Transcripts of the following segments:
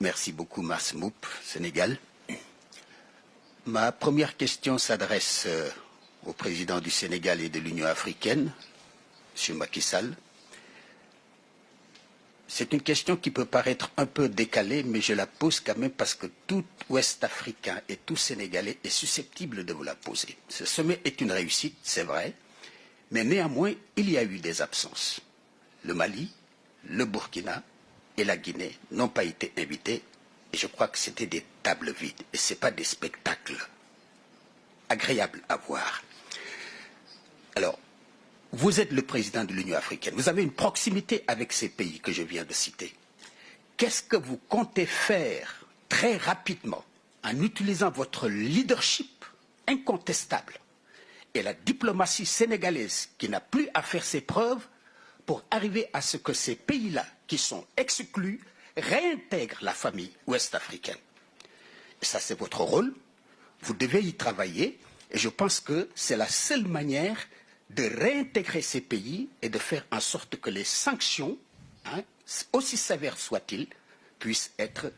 Merci beaucoup, Masmoup, Sénégal. Ma première question s'adresse au président du Sénégal et de l'Union africaine, M. Macky Sall. C'est une question qui peut paraître un peu décalée, mais je la pose quand même parce que tout Ouest africain et tout Sénégalais est susceptible de vous la poser. Ce sommet est une réussite, c'est vrai, mais néanmoins, il y a eu des absences. Le Mali, le Burkina et la Guinée n'ont pas été invités, et je crois que c'était des tables vides, et ce n'est pas des spectacles agréables à voir. Alors, vous êtes le président de l'Union africaine, vous avez une proximité avec ces pays que je viens de citer. Qu'est-ce que vous comptez faire très rapidement en utilisant votre leadership incontestable et la diplomatie sénégalaise qui n'a plus à faire ses preuves pour arriver à ce que ces pays-là, qui sont exclus, réintègrent la famille ouest-africaine? Et ça, c'est votre rôle. Vous devez y travailler et je pense que c'est la seule manière de réintégrer ces pays et de faire en sorte que les sanctions, aussi sévères soient-ils, puissent être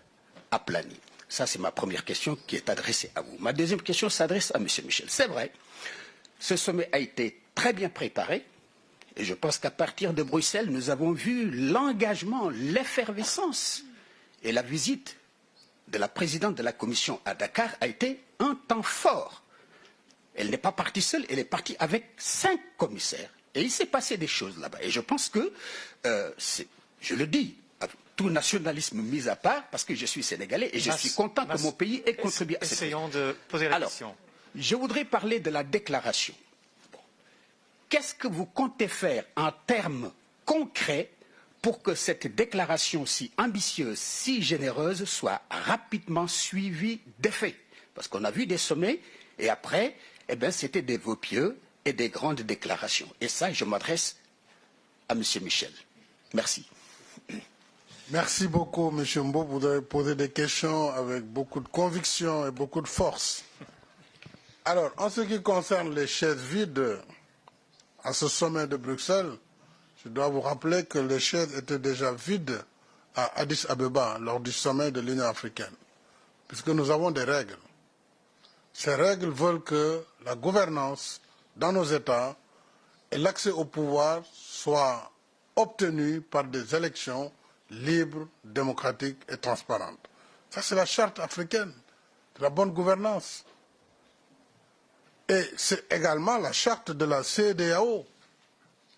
aplanies. Ça, c'est ma première question qui est adressée à vous. Ma deuxième question s'adresse à M. Michel. C'est vrai, ce sommet a été très bien préparé et je pense qu'à partir de Bruxelles, nous avons vu l'engagement, l'effervescence et la visite de la présidente de la Commission à Dakar a été un temps fort. Elle n'est pas partie seule, elle est partie avec 5 commissaires. Et il s'est passé des choses là-bas. Et je pense que, je le dis, tout nationalisme mis à part, parce que je suis sénégalais et je suis content que mon pays ait contribué à cette... Essayons de poser la question. Je voudrais parler de la déclaration. Qu'est-ce que vous comptez faire en termes concrets pour que cette déclaration si ambitieuse, si généreuse, soit rapidement suivie d'effets? Parce qu'on a vu des sommets et après... eh bien, c'était des vœux pieux et des grandes déclarations. Et ça, je m'adresse à M. Michel. Merci. Merci beaucoup, M. Mbo. Vous avez posé des questions avec beaucoup de conviction et beaucoup de force. Alors, en ce qui concerne les chaises vides à ce sommet de Bruxelles, je dois vous rappeler que les chaises étaient déjà vides à Addis Abeba lors du sommet de l'Union africaine, puisque nous avons des règles. Ces règles veulent que la gouvernance dans nos États et l'accès au pouvoir soient obtenus par des élections libres, démocratiques et transparentes. Ça, c'est la charte africaine de la bonne gouvernance. Et c'est également la charte de la CEDEAO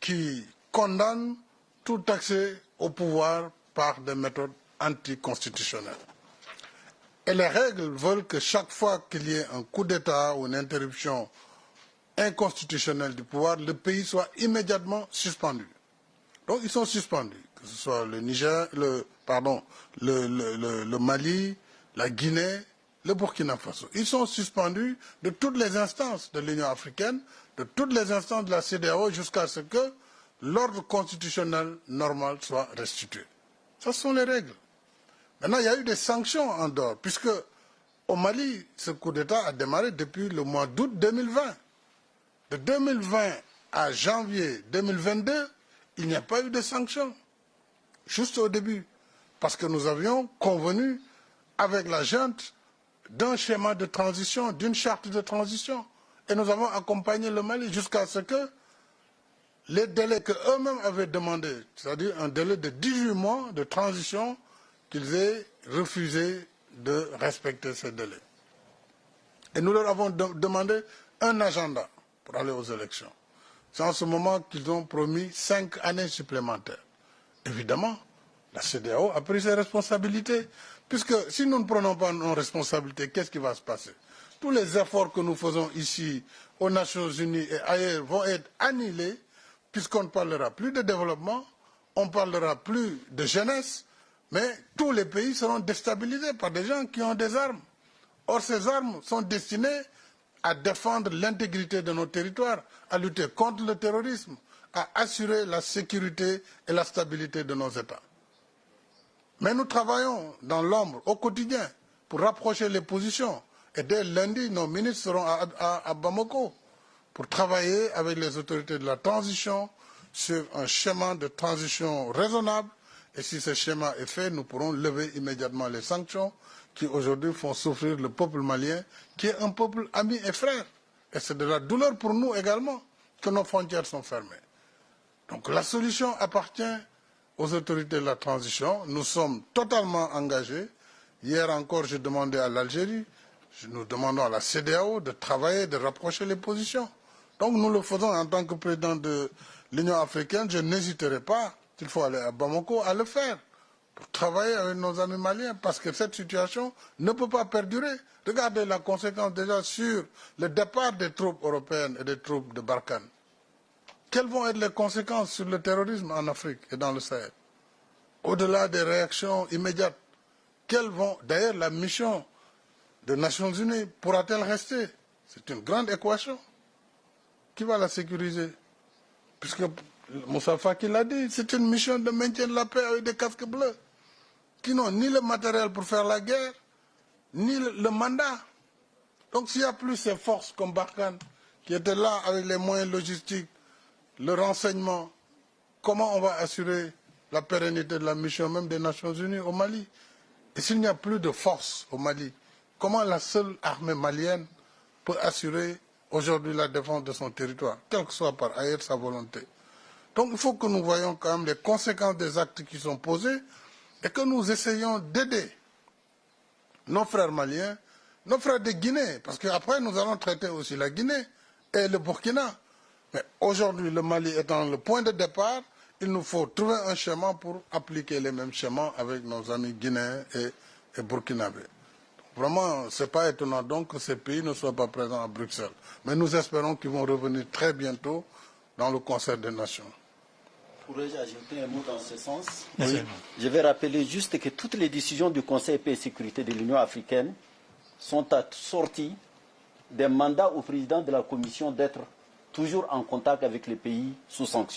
qui condamne tout accès au pouvoir par des méthodes anticonstitutionnelles. Et les règles veulent que chaque fois qu'il y ait un coup d'État ou une interruption inconstitutionnelle du pouvoir, le pays soit immédiatement suspendu. Donc ils sont suspendus, que ce soit le Niger, le Mali, la Guinée, le Burkina Faso. Ils sont suspendus de toutes les instances de l'Union africaine, de toutes les instances de la CEDEAO, jusqu'à ce que l'ordre constitutionnel normal soit restitué. Ce sont les règles. Maintenant, il y a eu des sanctions en dehors, puisque au Mali, ce coup d'État a démarré depuis le mois d'août 2020. De 2020 à janvier 2022, il n'y a pas eu de sanctions, juste au début, parce que nous avions convenu avec la junte d'un schéma de transition, d'une charte de transition, et nous avons accompagné le Mali jusqu'à ce que les délais qu'eux-mêmes avaient demandés, c'est-à-dire un délai de 18 mois de transition, qu'ils aient refusé de respecter ces délais. Et nous leur avons demandé un agenda pour aller aux élections. C'est en ce moment qu'ils ont promis 5 années supplémentaires. Évidemment, la CEDEAO a pris ses responsabilités, puisque si nous ne prenons pas nos responsabilités, qu'est-ce qui va se passer? Tous les efforts que nous faisons ici, aux Nations Unies et ailleurs, vont être annulés, puisqu'on ne parlera plus de développement, on ne parlera plus de jeunesse, mais tous les pays seront déstabilisés par des gens qui ont des armes. Or, ces armes sont destinées à défendre l'intégrité de nos territoires, à lutter contre le terrorisme, à assurer la sécurité et la stabilité de nos États. Mais nous travaillons dans l'ombre au quotidien pour rapprocher les positions. Et dès lundi, nos ministres seront à Bamako pour travailler avec les autorités de la transition sur un schéma de transition raisonnable Et si ce schéma est fait, nous pourrons lever immédiatement les sanctions qui aujourd'hui font souffrir le peuple malien, qui est un peuple ami et frère. Et c'est de la douleur pour nous également que nos frontières sont fermées. Donc la solution appartient aux autorités de la transition. Nous sommes totalement engagés. Hier encore, j'ai demandé à l'Algérie, nous demandons à la CEDEAO de travailler, de rapprocher les positions. Donc nous le faisons en tant que président de l'Union africaine. Je n'hésiterai pas, s'il faut aller à Bamako, à le faire, pour travailler avec nos amis maliens, parce que cette situation ne peut pas perdurer. Regardez la conséquence déjà sur le départ des troupes européennes et des troupes de Barkhane. Quelles vont être les conséquences sur le terrorisme en Afrique et dans le Sahel? Au-delà des réactions immédiates, d'ailleurs, la mission des Nations Unies pourra-t-elle rester? C'est une grande équation. Qui va la sécuriser? Puisque Moussa Faki l'a dit, c'est une mission de maintien de la paix avec des casques bleus, qui n'ont ni le matériel pour faire la guerre, ni le mandat. Donc s'il n'y a plus ces forces comme Barkhane, qui étaient là avec les moyens logistiques, le renseignement, comment on va assurer la pérennité de la mission même des Nations Unies au Mali? Et s'il n'y a plus de force au Mali, comment la seule armée malienne peut assurer aujourd'hui la défense de son territoire, quelle que soit par ailleurs sa volonté? Donc il faut que nous voyions quand même les conséquences des actes qui sont posés et que nous essayions d'aider nos frères maliens, nos frères de Guinée, parce qu'après nous allons traiter aussi la Guinée et le Burkina. Mais aujourd'hui, le Mali étant le point de départ, il nous faut trouver un schéma pour appliquer les mêmes schémas avec nos amis guinéens et burkinabés. Vraiment, ce n'est pas étonnant donc que ces pays ne soient pas présents à Bruxelles. Mais nous espérons qu'ils vont revenir très bientôt dans le Conseil des Nations. Pourrais-je ajouter un mot dans ce sens? Oui. Je vais rappeler juste que toutes les décisions du Conseil paix et sécurité de l'Union africaine sont assorties d'un mandat au président de la Commission d'être toujours en contact avec les pays sous sanction.